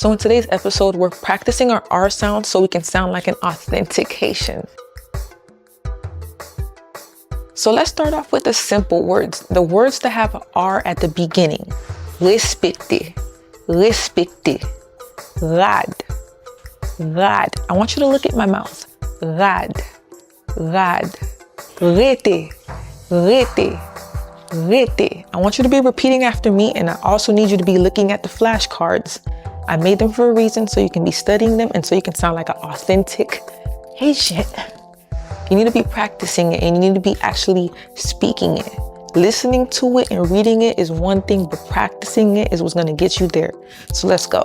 So in today's episode, we're practicing our R sound so we can sound like an authentic Haitian. So let's start off with the simple words, the words that have an R at the beginning. Respecter, respecter, rad, rad. I want you to look at my mouth. Rad, rad, rete, rete, rete. I want you to be repeating after me, and I also need you to be looking at the flashcards. I made them for a reason, so you can be studying them and so you can sound like an authentic Haitian. You need to be practicing it and you need to be actually speaking it. Listening to it and reading it is one thing, but practicing it is what's gonna get you there. So let's go.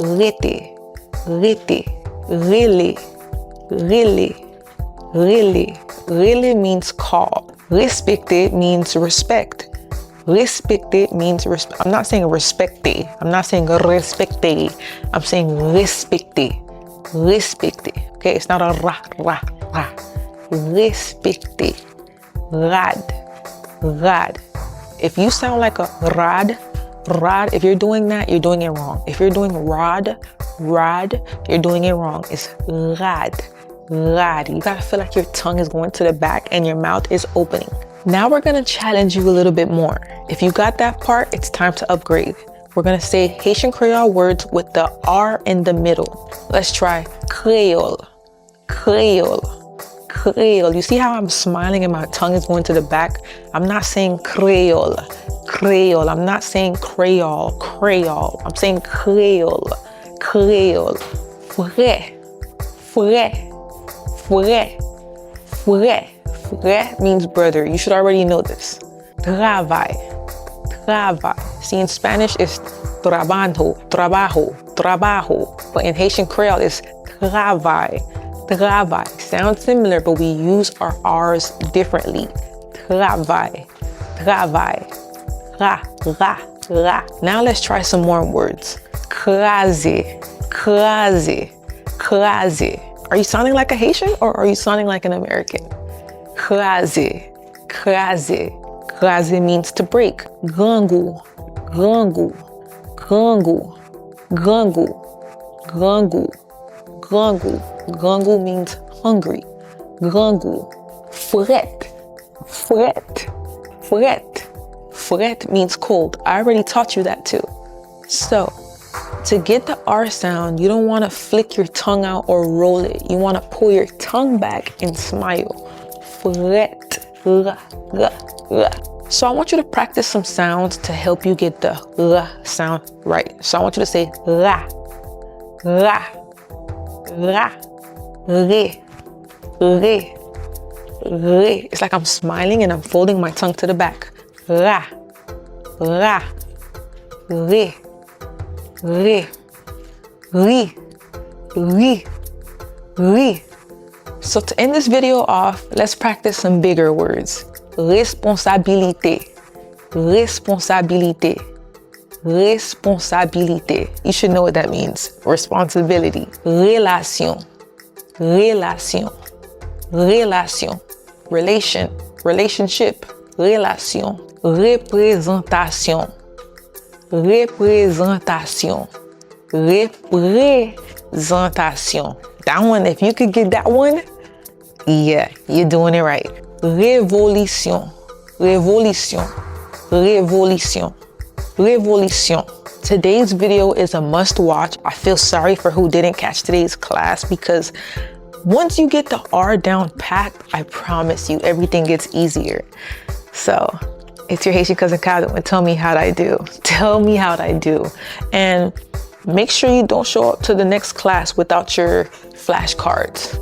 Rete, rete, rele, rele, rele. Rele means call. Respecte means respect. Respecte means respect. I'm not saying respecte. I'm not saying respecte. I'm saying respecte. Respecte. Okay, it's not a ra, ra, ra. Respecte. Rad. Rad. If you sound like a rad, rad, if you're doing that, you're doing it wrong. If you're doing rad, rad, you're doing it wrong. It's rad, rad. You gotta feel like your tongue is going to the back and your mouth is opening. Now we're gonna challenge you a little bit more. If you got that part, it's time to upgrade. We're gonna say Haitian Creole words with the R in the middle. Let's try Kreyòl, Kreyòl, Kreyòl. You see how I'm smiling and my tongue is going to the back? I'm not saying Kreyòl, Kreyòl. I'm not saying Kreyòl, Kreyòl. I'm saying Kreyòl, Kreyòl. Frère, frère, frère, frère. Frère means brother. You should already know this. Travail, travail. See, in Spanish it's trabajo, trabajo, trabajo. But in Haitian Creole it's travail, travail. Sounds similar, but we use our R's differently. Travail, travail, ra, ra, ra. Now let's try some more words. Crase, crase, crase. Are you sounding like a Haitian or are you sounding like an American? Crase, crase, crase means to break. Gangu, gangu, gangu, gangu, gangu, gangu. Gangu means hungry. Gangu. Fret, fret, fret. Fret means cold. I already taught you that too. So, to get the R sound, you don't want to flick your tongue out or roll it. You want to pull your tongue back and smile. Fret, ra, ra, ra. So I want you to practice some sounds to help you get the ra sound right. So I want you to say ra, ra, ra, re, re, re. It's like I'm smiling and I'm folding my tongue to the back. Ra, ra, re, re, ri, ri, ri. So to end this video off, let's practice some bigger words. Responsabilité, responsabilité, responsabilité. You should know what that means. Responsibility. Relation, relation, relation. Relation, relationship, relation. Représentation, représentation, représentation. That one, if you could get that one, yeah, you're doing it right. Révolution, révolution, révolution, révolution. Today's video is a must watch. I feel sorry for who didn't catch today's class because once you get the R down packed, I promise you everything gets easier. So it's your Haitian cousin Kadoh, and tell me how'd I do. Tell me how'd I do. And make sure you don't show up to the next class without your flashcards.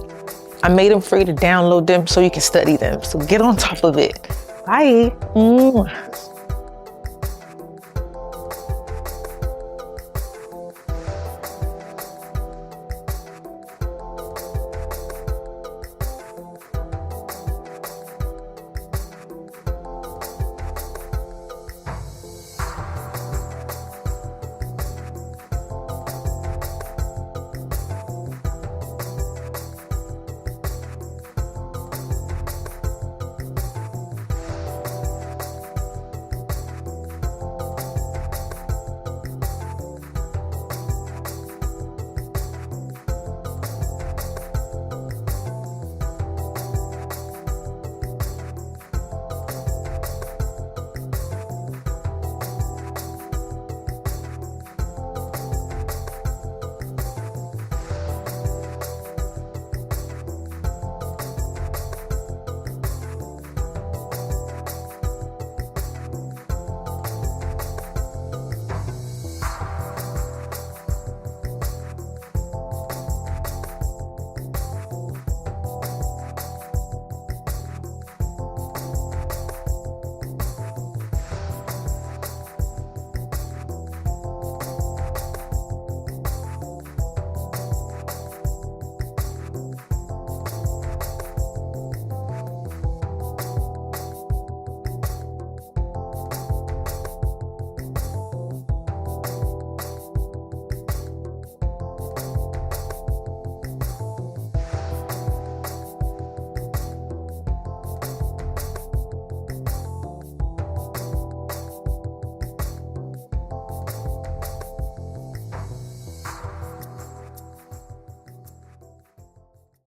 I made them free to download them so you can study them. So get on top of it. Bye.